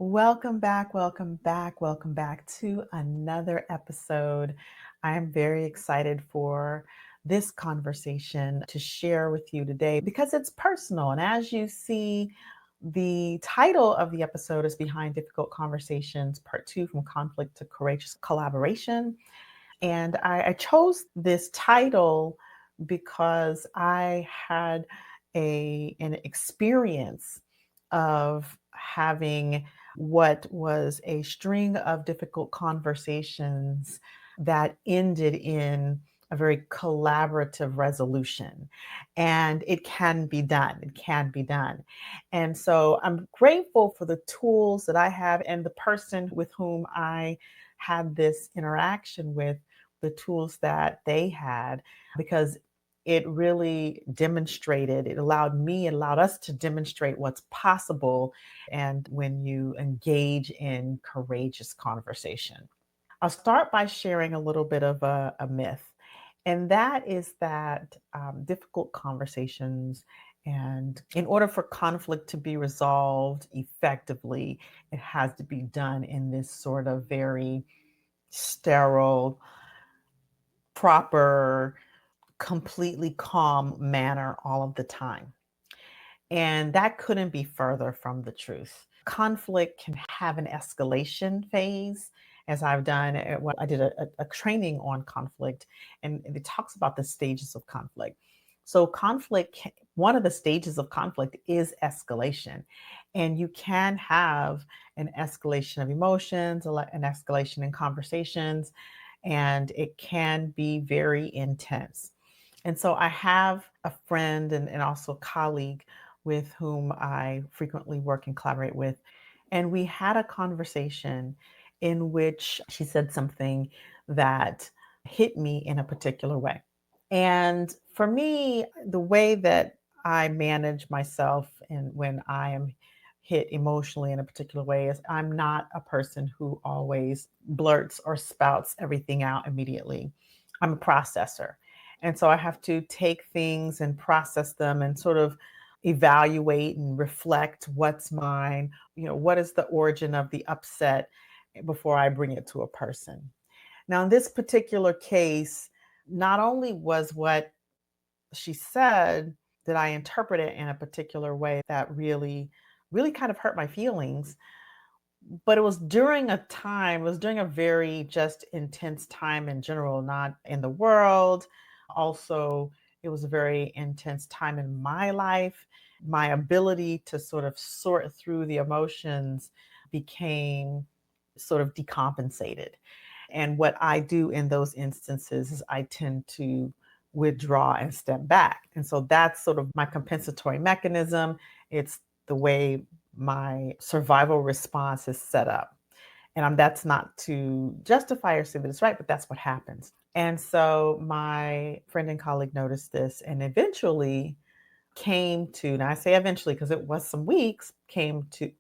Welcome back, welcome back, welcome back to another episode. I am very excited for this conversation to share with you today because it's personal. And as you see, the title of the episode is Behind Difficult Conversations, Part Two, From Conflict to Courageous Collaboration. And I chose this title because I had an experience of having what was a string of difficult conversations that ended in a very collaborative resolution. And it can be done. It can be done. And so I'm grateful for the tools that I have and the person with whom I had this interaction with, the tools that they had, because it really demonstrated, it allowed me, it allowed us to demonstrate what's possible. And when you engage in courageous conversation, I'll start by sharing a little bit of a myth. And that is that difficult conversations, and in order for conflict to be resolved effectively, it has to be done in this sort of very sterile, proper, completely calm manner all of the time. And that couldn't be further from the truth. Conflict can have an escalation phase, as I've done. What I did a training on conflict, and it talks about the stages of conflict. So, one of the stages of conflict is escalation. And you can have an escalation of emotions, an escalation in conversations, and it can be very intense. And so I have a friend and also a colleague with whom I frequently work and collaborate with. And we had a conversation in which she said something that hit me in a particular way. And for me, the way that I manage myself and when I am hit emotionally in a particular way is I'm not a person who always blurts or spouts everything out immediately. I'm a processor. And so I have to take things and process them and sort of evaluate and reflect what's mine, what is the origin of the upset before I bring it to a person. Now, in this particular case, not only was what she said that I interpret it in a particular way that really, really kind of hurt my feelings, but it was during a very just intense time in general, not in the world. Also, it was a very intense time in my life. My ability to sort of sort through the emotions became sort of decompensated. And what I do in those instances is I tend to withdraw and step back. And so that's sort of my compensatory mechanism. It's the way my survival response is set up. And that's not to justify or say that it's right, but that's what happens. And so my friend and colleague noticed this and eventually came to, now I say eventually because it was some weeks,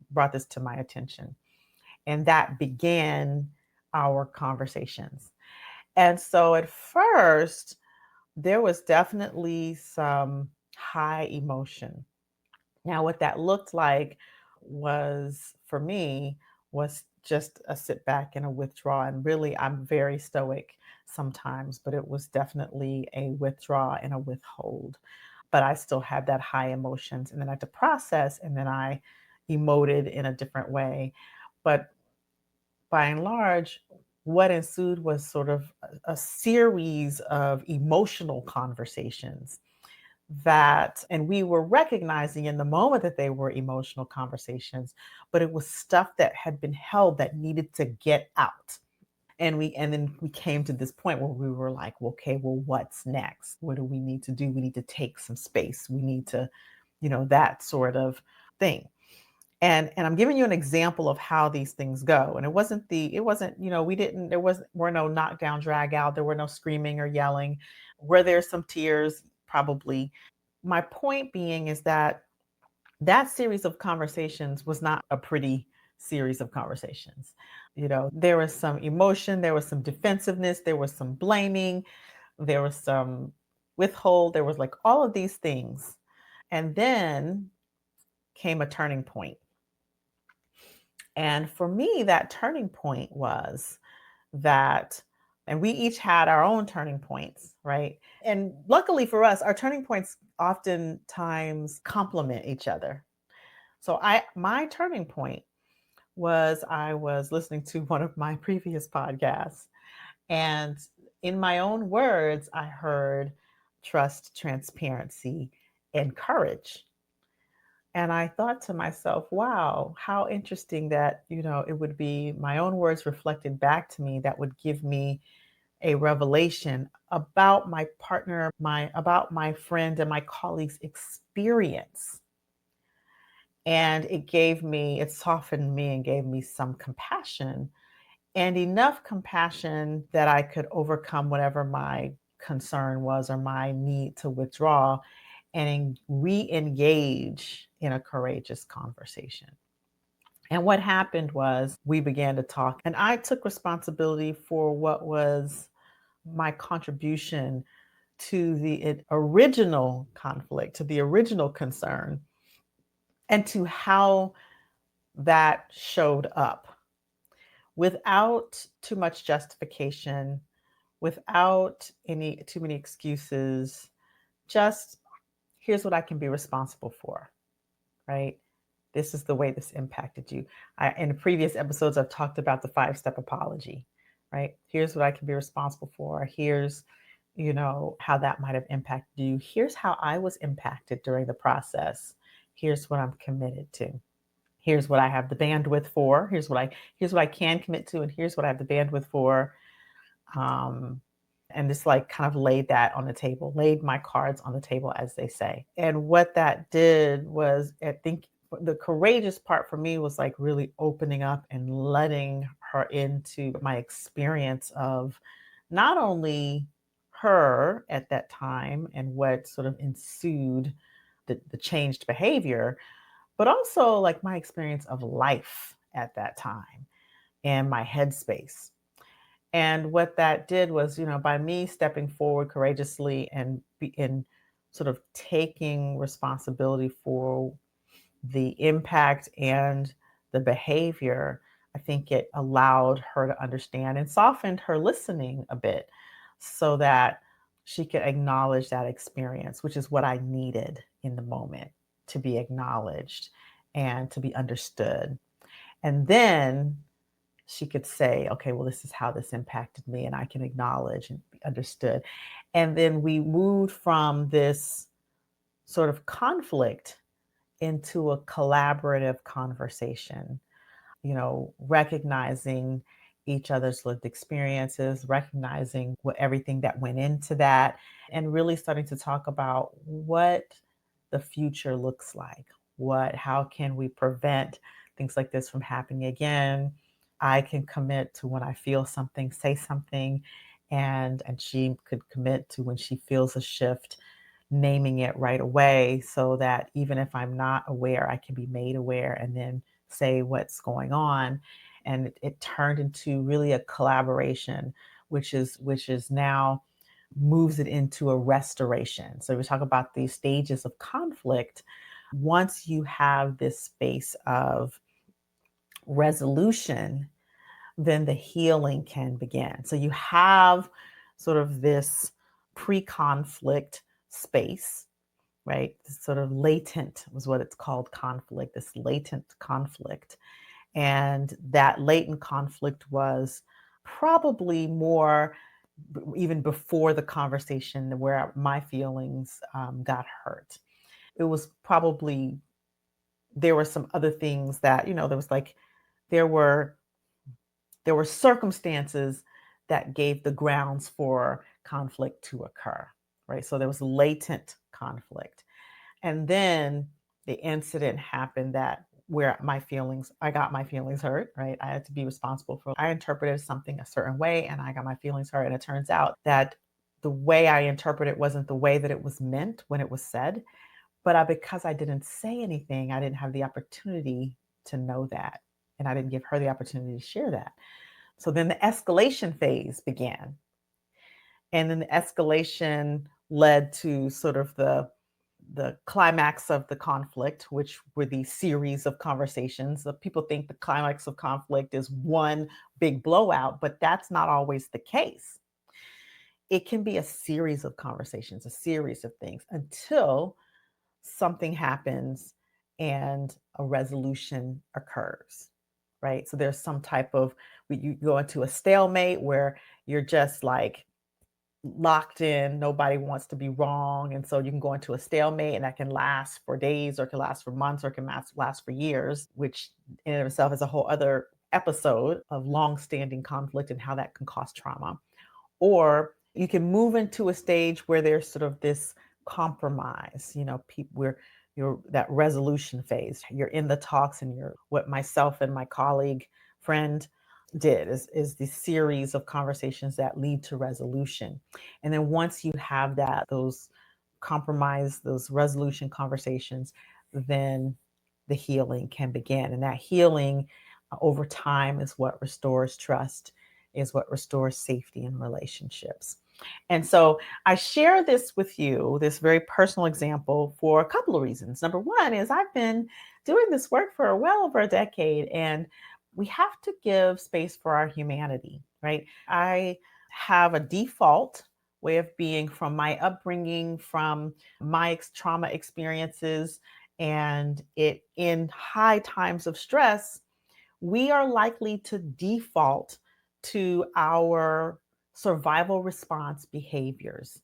brought this to my attention. And that began our conversations. And so at first, there was definitely some high emotion. Now, what that looked like was for me was just a sit back and a withdraw. And really, I'm very stoic sometimes, but it was definitely a withdraw and a withhold. But I still had that high emotions, and then I had to process, and then I emoted in a different way. But by and large, what ensued was sort of a series of emotional conversations and we were recognizing in the moment that they were emotional conversations, but it was stuff that had been held that needed to get out. And then we came to this point where we were like, well, okay, well, what's next? What do we need to do? We need to take some space. We need to, that sort of thing. And I'm giving you an example of how these things go. And it wasn't, we didn't, were no knockdown, drag out. There were no screaming or yelling. Were there some tears? Probably. My point being is that that series of conversations was not a pretty series of conversations. There was some emotion, there was some defensiveness, there was some blaming, there was some withhold, there was like all of these things. And then came a turning point. And for me, that turning point was that, and we each had our own turning points, right? And luckily for us, our turning points oftentimes complement each other. So my turning point was I was listening to one of my previous podcasts, and in my own words, I heard trust, transparency, and courage. And I thought to myself, wow, how interesting that, it would be my own words reflected back to me that would give me a revelation about my partner, about my friend and my colleague's experience. And it softened me and gave me some compassion, and enough compassion that I could overcome whatever my concern was or my need to withdraw and re-engage in a courageous conversation. And what happened was we began to talk, and I took responsibility for what was my contribution to the original conflict, to the original concern, and to how that showed up without too much justification, without any too many excuses. Just, here's what I can be responsible for, right? This is the way this impacted you. In the previous episodes, I've talked about the 5-step apology, right? Here's what I can be responsible for. Here's, how that might have impacted you. Here's how I was impacted during the process. Here's what I'm committed to. Here's what I have the bandwidth for. Here's what I can commit to, and here's what I have the bandwidth for. Um, and just like kind of laid that on the table, laid my cards on the table, as they say. And what that did was, I think the courageous part for me was like really opening up and letting her into my experience of not only her at that time and what sort of ensued the changed behavior, but also like my experience of life at that time and my headspace. And what that did was, by me stepping forward courageously and in sort of taking responsibility for the impact and the behavior, I think it allowed her to understand and softened her listening a bit so that she could acknowledge that experience, which is what I needed in the moment, to be acknowledged and to be understood. And then she could say, okay, well, this is how this impacted me, and I can acknowledge and be understood. And then we moved from this sort of conflict into a collaborative conversation, recognizing each other's lived experiences, recognizing what everything that went into that, and really starting to talk about what the future looks like. How can we prevent things like this from happening again? I can commit to when I feel something, say something, and she could commit to when she feels a shift, naming it right away so that even if I'm not aware, I can be made aware and then say what's going on. And it turned into really a collaboration, which is now moves it into a restoration. So we talk about these stages of conflict. Once you have this space of resolution, then the healing can begin. So you have sort of this pre-conflict space, right? This sort of latent was what it's called, conflict, this latent conflict. And that latent conflict was probably more even before the conversation where my feelings got hurt. It was probably, there were some other things that, there was like, there were there were circumstances that gave the grounds for conflict to occur, right? So there was latent conflict. And then the incident happened that where I got my feelings hurt, right? I had to be responsible for, I interpreted something a certain way and I got my feelings hurt. And it turns out that the way I interpreted it wasn't the way that it was meant when it was said. But because I didn't say anything, I didn't have the opportunity to know that. And I didn't give her the opportunity to share that. So then the escalation phase began. And then the escalation led to sort of the climax of the conflict, which were these series of conversations. People think the climax of conflict is one big blowout, but that's not always the case. It can be a series of conversations, a series of things until something happens and a resolution occurs, right? So there's some type of, you go into a stalemate where you're just like locked in, nobody wants to be wrong. And so you can go into a stalemate and that can last for days or it can last for months or it can last for years, which in and of itself is a whole other episode of long-standing conflict and how that can cause trauma. Or you can move into a stage where there's sort of this compromise, people where you're that resolution phase. You're in the talks and you're what myself and my colleague friend did is the series of conversations that lead to resolution. And then once you have those compromise, those resolution conversations, then the healing can begin. And that healing over time is what restores trust, is what restores safety in relationships. And so I share this with you, this very personal example, for a couple of reasons. Number one is I've been doing this work for well over a decade, and we have to give space for our humanity, right? I have a default way of being from my upbringing, from my trauma experiences, and it in high times of stress, we are likely to default to our survival response behaviors.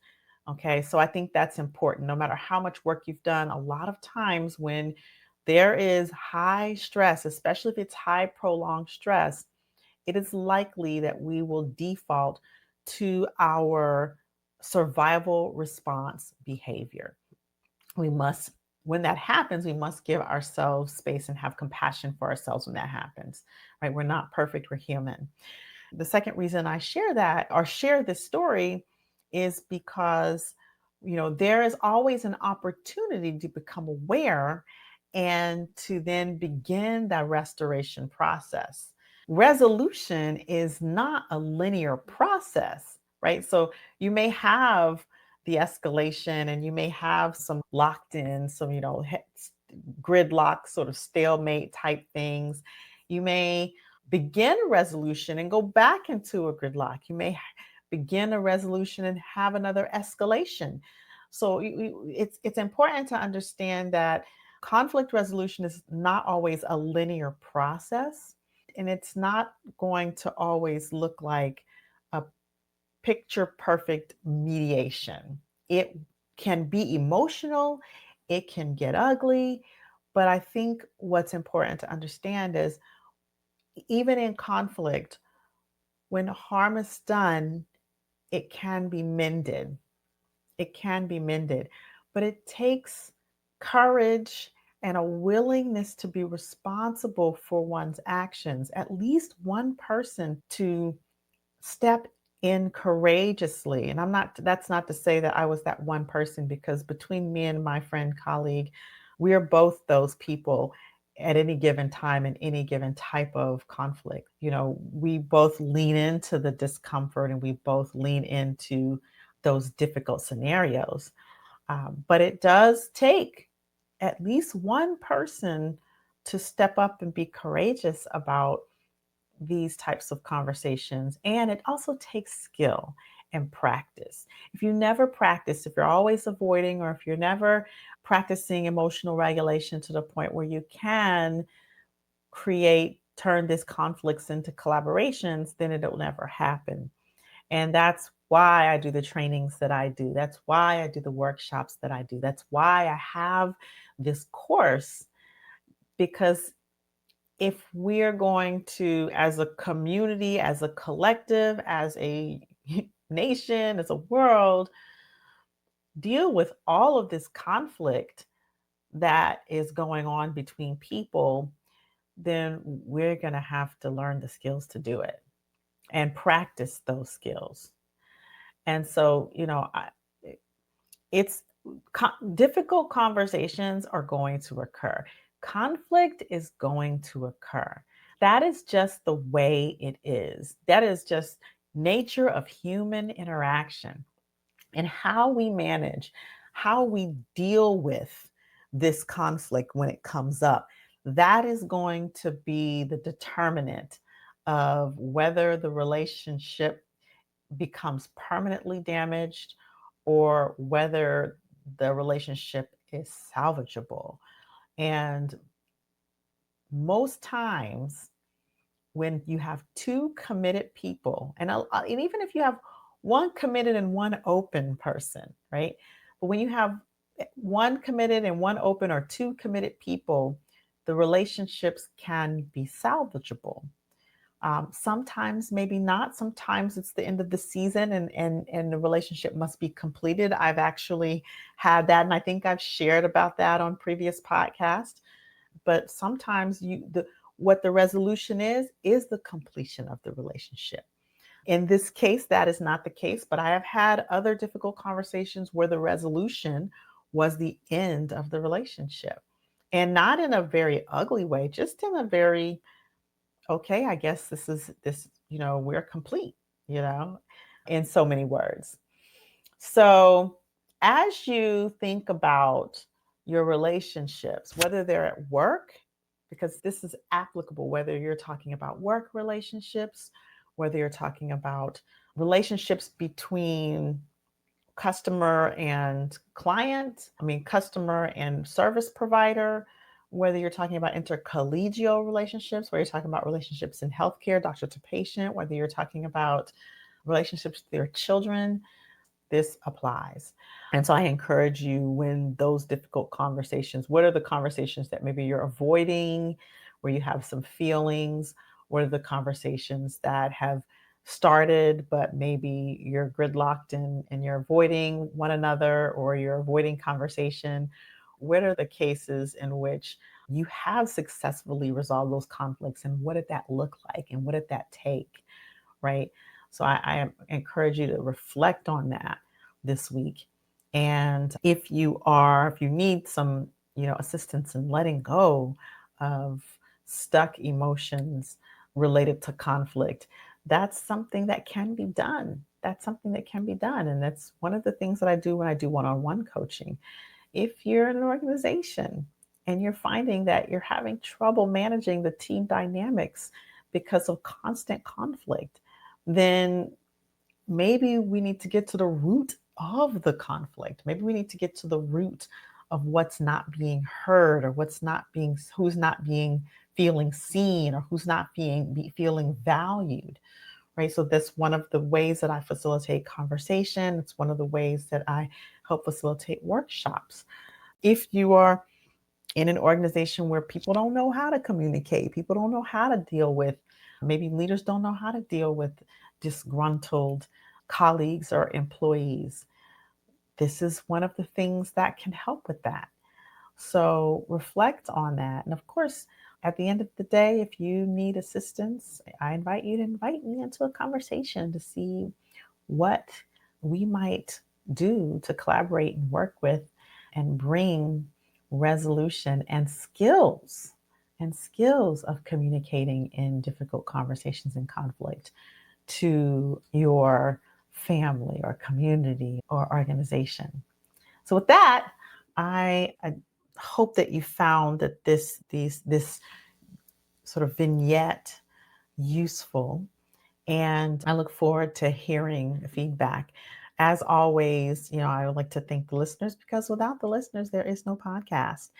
Okay, so I think that's important. No matter how much work you've done, a lot of times when there is high stress, especially if it's high prolonged stress, it is likely that we will default to our survival response behavior. We must, when that happens, we must give ourselves space and have compassion for ourselves when that happens, right? We're not perfect, we're human. The second reason I share that or share this story is because, there is always an opportunity to become aware and to then begin that restoration process. Resolution is not a linear process, right? So you may have the escalation and you may have some locked in, some, gridlock, sort of stalemate type things. You may begin a resolution and go back into a gridlock. You may begin a resolution and have another escalation. So it's important to understand that conflict resolution is not always a linear process, and it's not going to always look like a picture perfect mediation. It can be emotional, it can get ugly, but I think what's important to understand is even in conflict, when harm is done, it can be mended. It can be mended, but it takes courage and a willingness to be responsible for one's actions, at least one person to step in courageously. And that's not to say that I was that one person, because between me and my friend, colleague, we are both those people at any given time in any given type of conflict. We both lean into the discomfort and we both lean into those difficult scenarios. But it does take at least one person to step up and be courageous about these types of conversations. And it also takes skill and practice. If you never practice, if you're always avoiding, or if you're never practicing emotional regulation to the point where you can turn these conflicts into collaborations, then it'll never happen. And that's why I do the trainings that I do. That's why I do the workshops that I do. That's why I have this course, because if we're going to, as a community, as a collective, as a nation, as a world, deal with all of this conflict that is going on between people, then we're going to have to learn the skills to do it and practice those skills. And so, it's difficult conversations are going to occur. Conflict is going to occur. That is just the way it is. That is just nature of human interaction. And how we manage, how we deal with this conflict when it comes up, that is going to be the determinant of whether the relationship becomes permanently damaged or whether the relationship is salvageable. And most times, when you have two committed people, and even if you have one committed and one open person, right? But when you have one committed and one open, or two committed people, the relationships can be salvageable. Sometimes maybe not. Sometimes it's the end of the season, and the relationship must be completed. I've actually had that, and I think I've shared about that on previous podcasts. But sometimes what the resolution is the completion of the relationship. In this case, that is not the case, but I have had other difficult conversations where the resolution was the end of the relationship. And not in a very ugly way, just in a very, okay, I guess we're complete, you know, in so many words. So, as you think about your relationships, whether they're at work, because this is applicable, whether you're talking about work relationships, whether you're talking about relationships between customer and client, customer and service provider, whether you're talking about intercollegial relationships, whether you're talking about relationships in healthcare, doctor to patient, whether you're talking about relationships with your children, this applies. And so I encourage you, when those difficult conversations, what are the conversations that maybe you're avoiding, where you have some feelings? What are the conversations that have started, but maybe you're gridlocked and you're avoiding one another, or you're avoiding conversation? What are the cases in which you have successfully resolved those conflicts, and what did that look like, and what did that take? Right? So I encourage you to reflect on that this week. And if you need some, assistance in letting go of stuck emotions related to conflict, that's something that can be done. That's something that can be done. And that's one of the things that I do when I do one-on-one coaching. If you're in an organization and you're finding that you're having trouble managing the team dynamics because of constant conflict, then maybe we need to get to the root of the conflict. Maybe we need to get to the root of what's not being heard, or who's not being feeling seen, or who's not feeling valued. Right. So that's one of the ways that I facilitate conversation. It's one of the ways that I help facilitate workshops. If you are in an organization where people don't know how to communicate, people don't know how to deal with, maybe leaders don't know how to deal with disgruntled colleagues or employees, this is one of the things that can help with that. So reflect on that. And of course, at the end of the day, if you need assistance, I invite you to invite me into a conversation to see what we might do to collaborate and work with and bring resolution and skills of communicating in difficult conversations and conflict to your family or community or organization. So with that, I hope that you found that this sort of vignette useful, and I look forward to hearing feedback. As always, I would like to thank the listeners, because without the listeners, there is no podcast.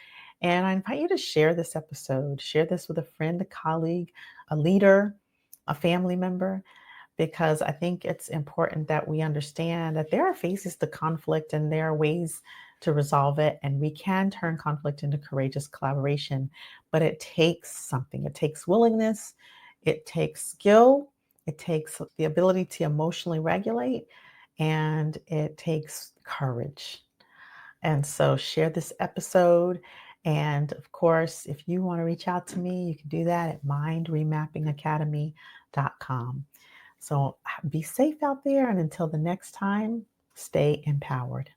And I invite you to share this episode, share this with a friend, a colleague, a leader, a family member, because I think it's important that we understand that there are phases to conflict and there are ways to resolve it. And we can turn conflict into courageous collaboration, but it takes something. It takes willingness, it takes skill, it takes the ability to emotionally regulate, and it takes courage. And so share this episode. And of course, if you want to reach out to me, you can do that at mindremappingacademy.com. So be safe out there. And until the next time, stay empowered.